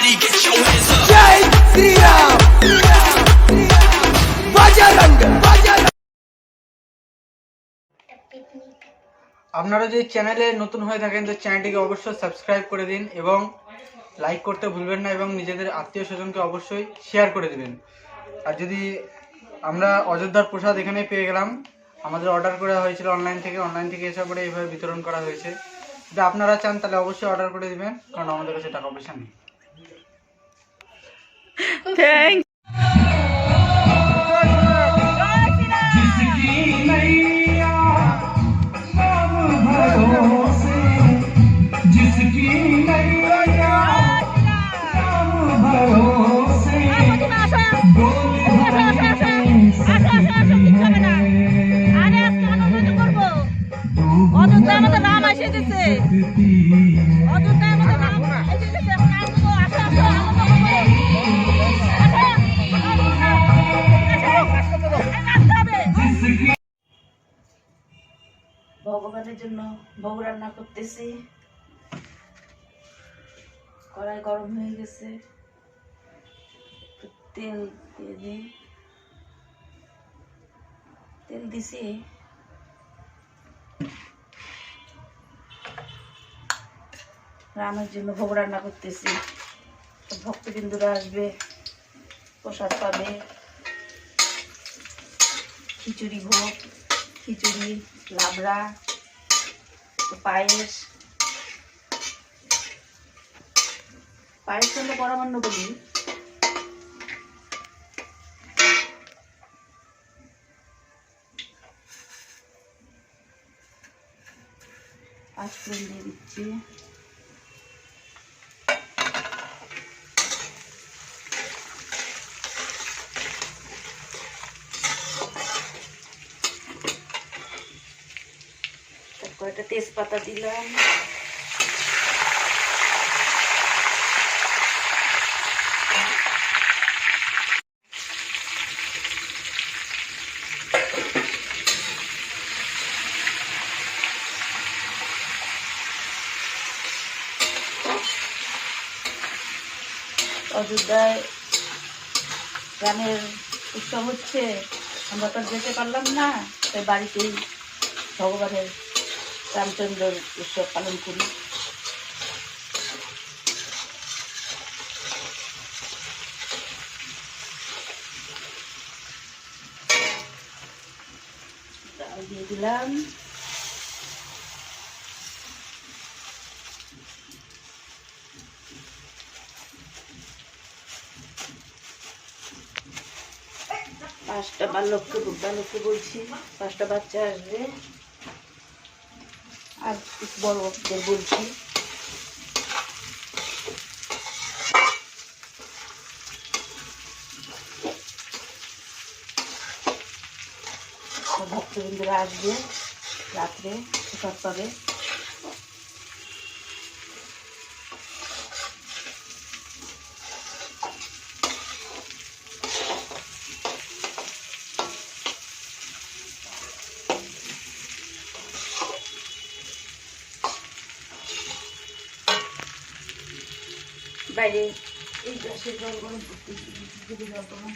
Everybody get your hands up. जय श्री राम बजरंग আপনারা যদি চ্যানেলে নতুন হয়ে থাকেন তো চ্যানেলটিকে অবশ্যই সাবস্ক্রাইব করে দিন এবং লাইক করতে ভুলবেন না এবং নিজেদের আত্মীয় স্বজনকে অবশ্যই শেয়ার করে দিবেন। আর যদি আমরা অযোধ্যার প্রসাদ এখানে পেয়ে গেলাম, আমাদের অর্ডার করা হয়েছিল অনলাইন থেকে এসে পরে এইভাবে বিতরণ করা হয়েছে। যদি আপনারা চান তাহলে অবশ্যই অর্ডার করে দিবেন, কারণ আমাদের কাছে টাকা পয়সা নেই। থ্যাংক আমাদের রাম এসে গেছে। অযোধ্যায় আমাদের রাম এসে গেছে। এখন আসবো, আসো আসো ভগবানের জন্য ভোগ রান্না করতেছি। কড়াই গরম হয়ে গেছে, তেল দিয়ে দিই। তেল দিছি, রামের জন্য ভোগ রান্না করতেছি। ভক্তবৃন্দরা আসবে, প্রসাদ পাবে, খিচুড়ি ভোগ, খিচুড়ি, লাবড়া, পায়েস। পায়েস হলো পরমান্ন বলি। পাঁচফোড়ন দিয়ে দিচ্ছি, কয়েকটা তেজপাতা দিলাম, অযোধ্যায় রামের উৎসব হচ্ছে, আমরা তো যেতে পারলাম না, তাই বাড়িতেই ভগবানের রামচন্দ্রের উৎসব পালন করি। ডাল দিয়ে দিলাম, পাঁচটা বালককে বলছি, পাঁচটা বাচ্চা আসবে। আর বড়দের বলছি, ভক্তবৃন্দরা আসবে, রাত্রে প্রসাদ পাবে। বাইরে এই গ্যাসের জল গরম করতেছি, জল গরম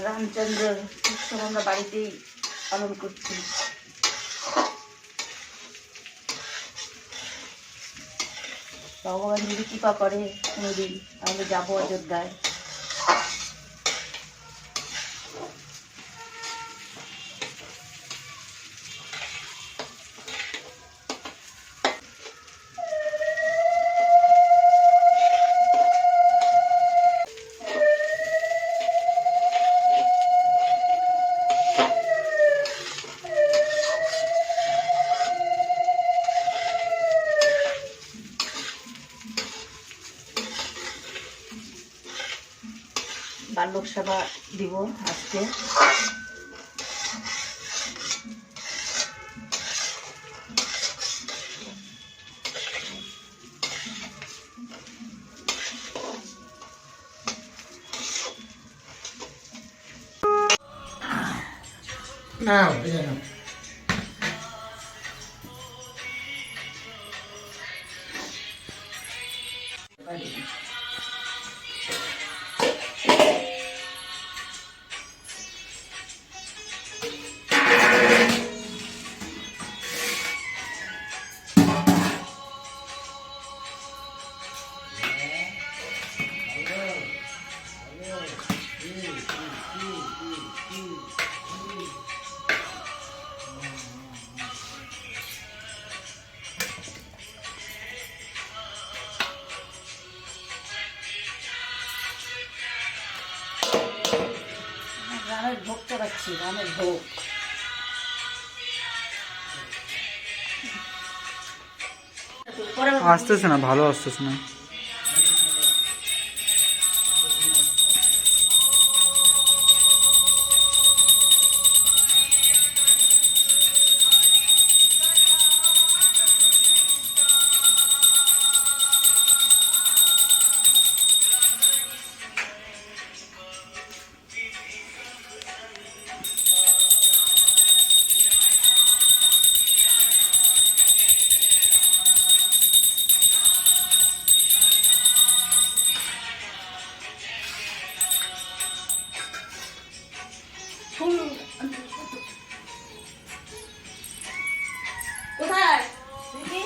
রামচন্দ্রের উৎসব আমরা বাড়িতেই পালন করছি। ভগবান যদি কৃপা করে কোনোদিন তাহলে যাবো অযোধ্যায়। বালক সেবা দিব আজকে। নাও এটা নাও। রামের ভোগ চড়াচ্ছি, রামের ভোগ। আসতেছে না, ভালো আসতেছে না। ফুল কোথায় দেখি?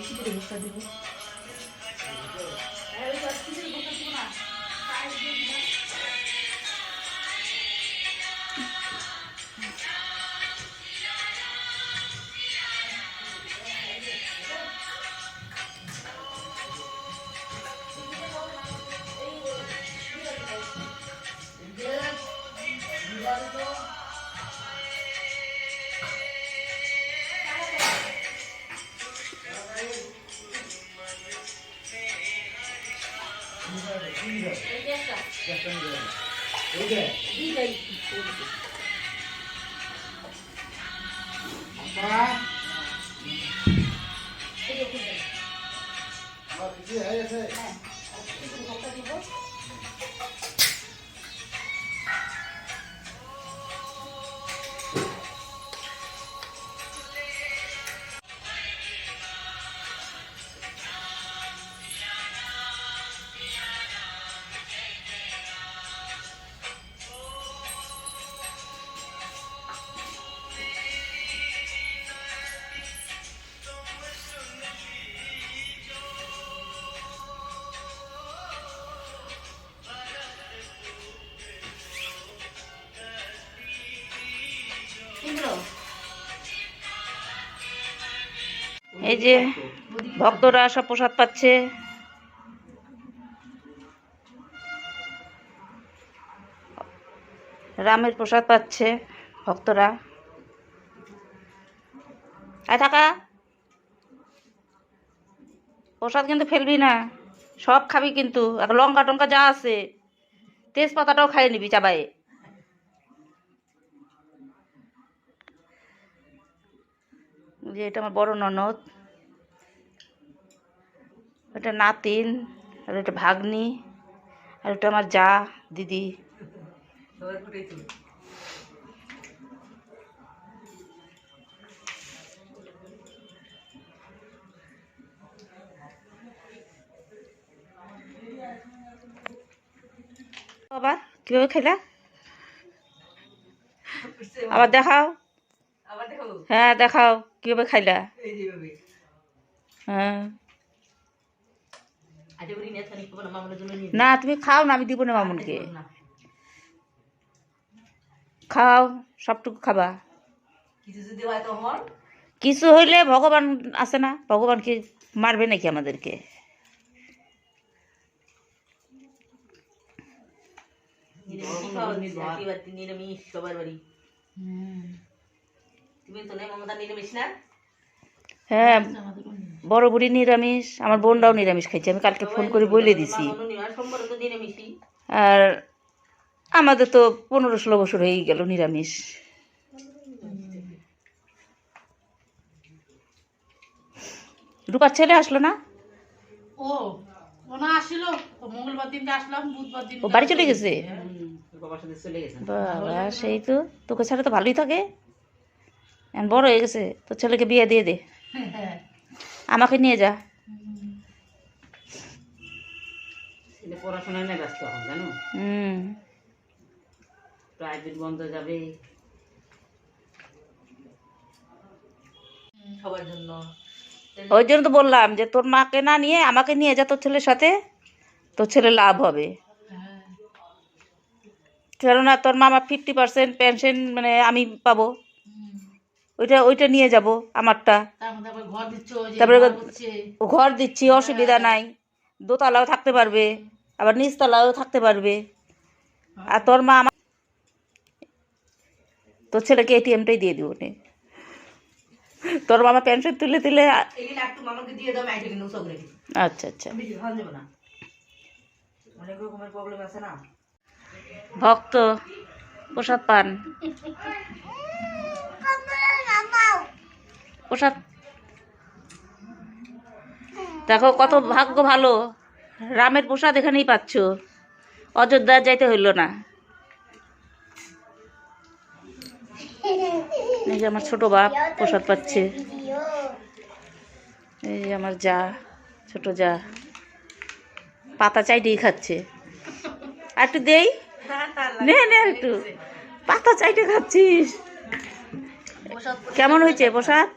খিচুড়ি ভোগটা দেবো। খিচুড়ি ভোগটা দেবো না। যে ভক্তরা সব প্রসাদ পাচ্ছে। রামের প্রসাদ পাচ্ছে ভক্তরা। আয় থাকা, প্রসাদ কিন্তু ফেলবি না, সব খাবি কিন্তু। আর লঙ্কা টঙ্কা যা আছে, তেজপাতাটাও খাইয়ে নিবি চাবায়ে। যে এটা আমার বড় ননদ, এটা নাতিন, আর এটা ভাগ্নি, আর এটা আমার যা দিদি। আবার কিভাবে খেলা আবার দেখাও। হ্যাঁ দেখাও কিভাবে খাইলা। হ্যাঁ না তুমি খাও না, আমি দিব না মামুনকে। খাও, সবটুকু খাবা। কিছু হইলে ভগবান আছে না, ভগবান কি মারবে নাকি আমাদেরকে? হ্যাঁ বড় বুড়ি নিরামিষ, আমার বোনরাও নিরামিষ খাইছে। আমি কালকে ফোন করে বলে দিছি। আর আমাদের তো 15-16 বছর হয়ে গেল নিরামিষ। রূপার ছেলে আসলো না? ও ওনা আসিল মঙ্গলবার দিনকে আসলাম, বুধবার দিন ও বাড়ি চলে গেছে। বাবা সেই তো, তোকে ছাড়া তো ভালোই থাকে। এখন বড় হয়ে গেছে, তোর ছেলেকে বিয়ে দিয়ে দে, আমাকে নিয়ে যা। পড়াশোনায় না ব্যস্ত এখন জানো, প্রাইভেট বন্ধ যাবে সবার জন্য। ওই জন্য তো বললাম যে তোর মাকে না নিয়ে আমাকে নিয়ে যা তোর ছেলের সাথে, তোর ছেলে লাভ হবে। কেননা তোর মামা 50% পেনশন মানে আমি পাবো, ওইটা নিয়ে যাব আমারটা। তারপরে ঘর দিচ্ছি, অসুবিধা নাই, দোতলাও থাকতে পারবে, আবার নিচতলাও থাকতে পারবে। আর তোর মা আমার, তোর ছেলেকে ATM-টাই দিয়ে দিব নে। তোর মামা পেনশন তুলে তুলে। আচ্ছা আচ্ছা, ভক্ত প্রসাদ পান, প্রসাদ দেখো কত ভাগ্য ভালো, রামের প্রসাদ এখানেই পাচ্ছ, অযোধ্যা যাইতে হইল না। এই যে আমার ছোট বাপ প্রসাদ পাচ্ছে, এই যে আমার যা, ছোট যা পাতা চাইটেই খাচ্ছে। আর একটু দেই, নে নে একটু পাতা চাইটে খাচ্ছিস। কেমন হয়েছে প্রসাদ?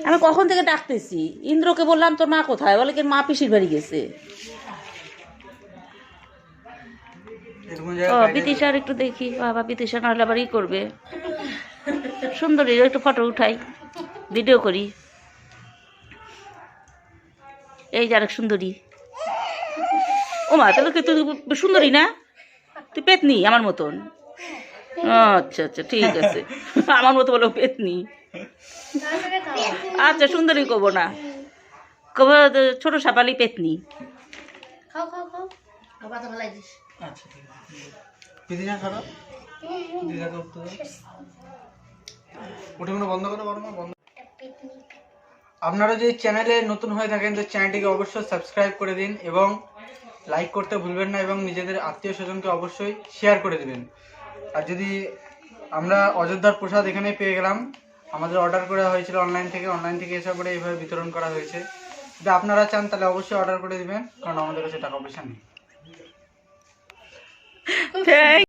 আমি কখন থেকে ডাকতেছি, ইন্দ্রকে বললাম তোর মা কোথায়, বলে কি মা পিসির বাড়ি গেছে। ও বিতিশার একটু দেখি, বাবা বিতিশা নাহলে আবার ই করবে। সুন্দরী একটু ফটো উঠাই, ভিডিও করি। এই যে আরেক সুন্দরী। ও মা তাহলে কি তুই সুন্দরী না? তুই পেতনি আমার মতন? আচ্ছা আচ্ছা ঠিক আছে, আমার মতো বলো পেতনি। আচ্ছা সুন্দরী কব না, কব ছোট সাপালি পেতনি। আপনারা যদি চ্যানেলে নতুন হয়ে থাকেন তো চ্যানেলটিকে অবশ্যই সাবস্ক্রাইব করে দিন এবং লাইক করতে ভুলবেন না, এবং নিজেদের আত্মীয় স্বজনকে অবশ্যই শেয়ার করে দিবেন। আর যদি আমরা অযোধ্যার প্রসাদ এখানে পেয়ে গেলাম, আমাদের অর্ডার করা হয়েছিল অনলাইন থেকে এসে পরে এইভাবে বিতরণ করা হয়েছে। যদি আপনারা চান তাহলে অবশ্যই অর্ডার করে দিবেন, কারণ আমাদের কাছে টাকা পয়সা নেই।